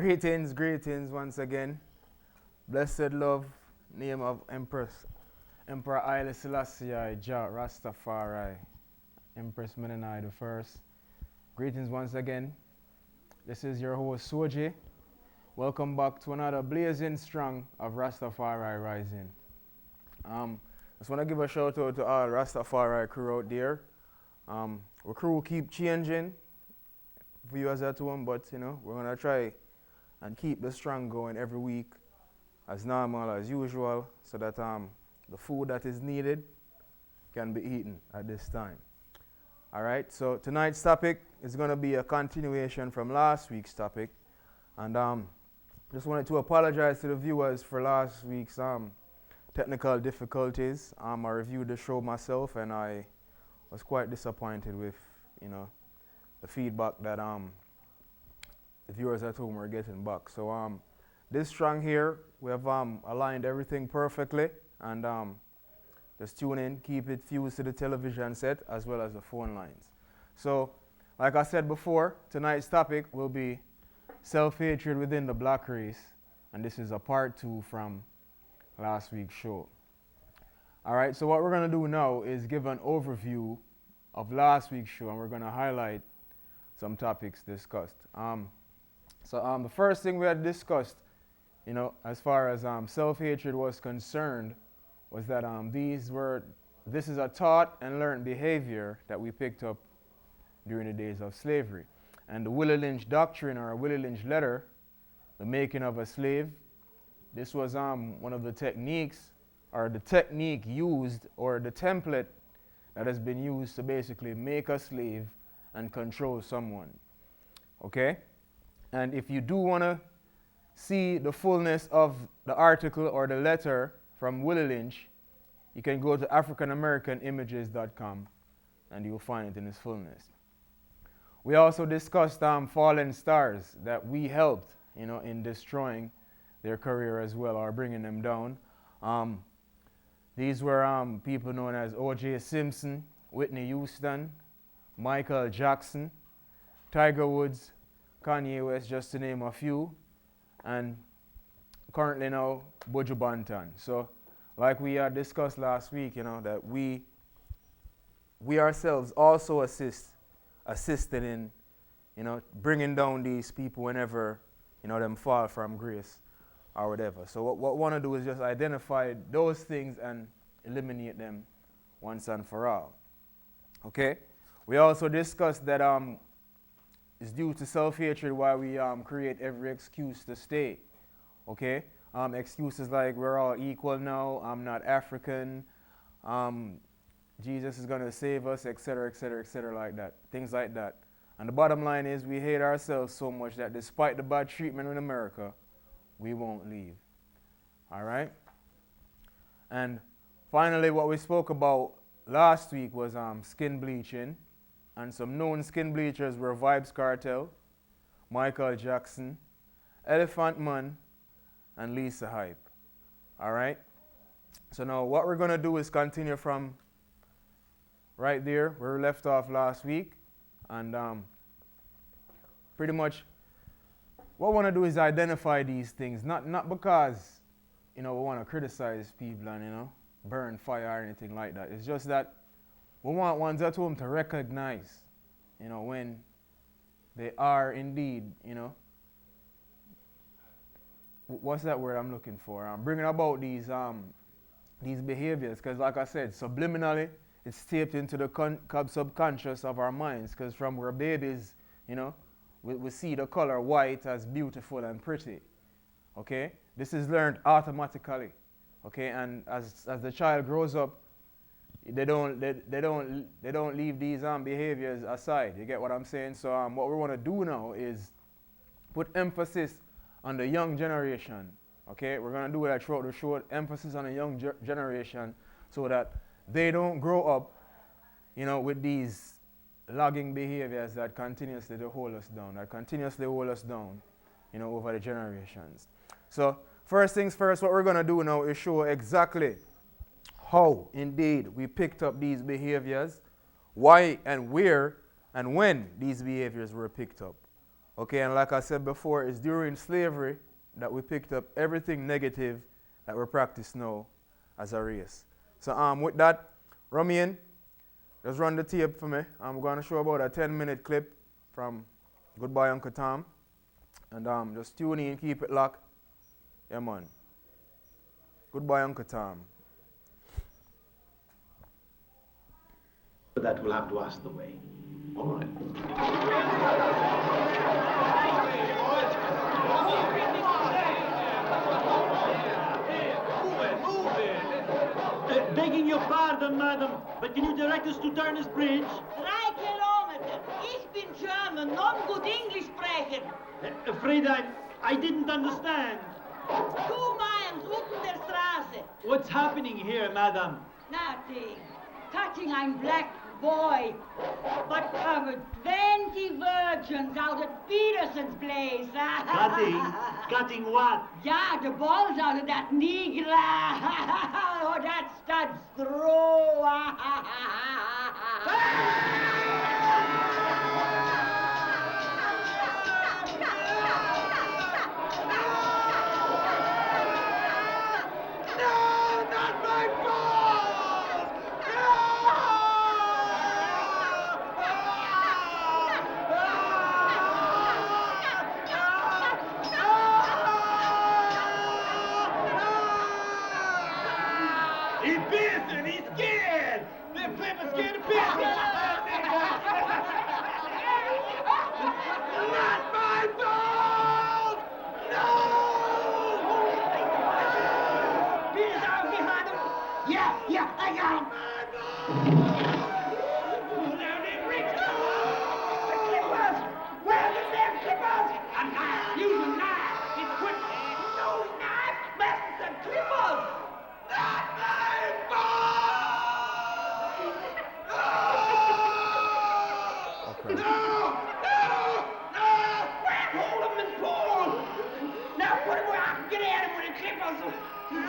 Greetings, greetings once again. Blessed love, name of Emperor Haile Selassie I, Jah Rastafari, Empress Menenai the First. Greetings once again. This is your host Soji. Welcome back to another blazing strong of Rastafari Rising. Just want to give a shout out to all Rastafari crew out there. Our crew keep changing, viewers at home, but we're gonna try and keep the strong going every week as normal as usual, so that the food that is needed can be eaten at this time. All right. So tonight's topic is gonna be a continuation from last week's topic, and just wanted to apologize to the viewers for last week's technical difficulties. I reviewed the show myself, and I was quite disappointed with the feedback that the viewers at home were getting back. So this strong here, we have aligned everything perfectly, and just tune in, keep it fused to the television set as well as the phone lines. So like I said before, tonight's topic will be self-hatred within the black race, and this is a part 2 from last week's show. All right, so what we're going to do now is give an overview of last week's show, and we're going to highlight some topics discussed. So the first thing we had discussed, as far as self-hatred was concerned, was that this is a taught and learned behavior that we picked up during the days of slavery. And the Willie Lynch doctrine, or Willie Lynch letter, the making of a slave, this was one of the techniques, or the technique used, or the template that has been used to basically make a slave and control someone. Okay? And if you do want to see the fullness of the article or the letter from Willie Lynch, you can go to AfricanAmericanImages.com and you'll find it in its fullness. We also discussed fallen stars that we helped, in destroying their career as well, or bringing them down. These were people known as O.J. Simpson, Whitney Houston, Michael Jackson, Tiger Woods, Kanye West, just to name a few, and currently now Buju Banton. So like we discussed last week, that we ourselves also assisted in bringing down these people whenever them fall from grace or whatever. So what we want to do is just identify those things and eliminate them once and for all. Okay? We also discussed that it's due to self-hatred why we create every excuse to stay. Okay? Excuses like we're all equal now, I'm not African, Jesus is going to save us, etc., etc., etc., like that. Things like that. And the bottom line is we hate ourselves so much that despite the bad treatment in America, we won't leave. All right? And finally, what we spoke about last week was skin bleaching. And some known skin bleachers were Vybz Kartel, Michael Jackson, Elephant Man, and Lisa Hype. All right? So now what we're going to do is continue from right there where we left off last week. And pretty much what we want to do is identify these things, not because, we want to criticize people and, burn fire or anything like that. It's just that we want ones at home to recognize, when they are indeed, what's that word I'm looking for? Bringing about these behaviors, because like I said, subliminally, it's taped into the subconscious of our minds, because from we're babies, we see the color white as beautiful and pretty. Okay? This is learned automatically. Okay? And as the child grows up, they don't leave these behaviors aside. You get what I'm saying? So what we want to do now is put emphasis on the young generation. Okay? We're going to do that throughout the show. Emphasis on the young generation so that they don't grow up, with these lagging behaviors that continuously hold us down, over the generations. So first things first, what we're going to do now is show exactly how indeed we picked up these behaviors, why and where and when these behaviors were picked up. Okay, and like I said before, it's during slavery that we picked up everything negative that we practice now as a race. So with that, Romian, just run the tape for me. I'm going to show about a 10-minute clip from Goodbye Uncle Tom. And just tune in, keep it locked. Yeah, man. Goodbye Uncle Tom. That we'll have to ask the way. All right. Begging your pardon, madam, but can you direct us to Turner's Bridge? 3 kilometer. Ich bin German, non-good English sprechen. Afraid I didn't understand. 2 miles unten der Straße. What's happening here, madam? Nothing. Touching ein black boy. But covered 20 virgins out at Peterson's place. Cutting what? Yeah, the balls out of that negra. Oh, that stud's throw. He's scared! That paper scared to pieces! Not my balls! No! Peter's out behind him! Yeah, I got him. Now they reach the clippers! Where are the damn clippers? A knife! Use a knife! It's quick! No knife! That's the clippers! Not my balls! Okay. No! Hold him and pull! Now put him where I can get at him with the clippers!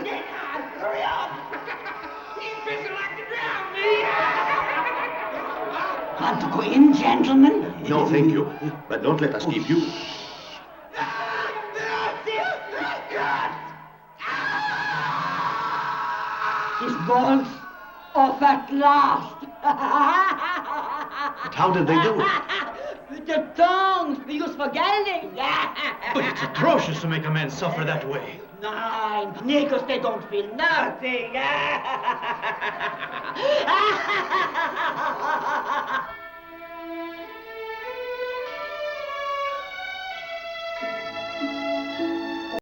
Get hard! Hurry up! He's fishing like to drown me! Want to go in, gentlemen? No, thank you. But don't let us keep you. His balls off at last. But how did they do it? With the tongues we use for gelding. But it's atrocious to make a man suffer that way. Nein, niggers, they don't feel nothing.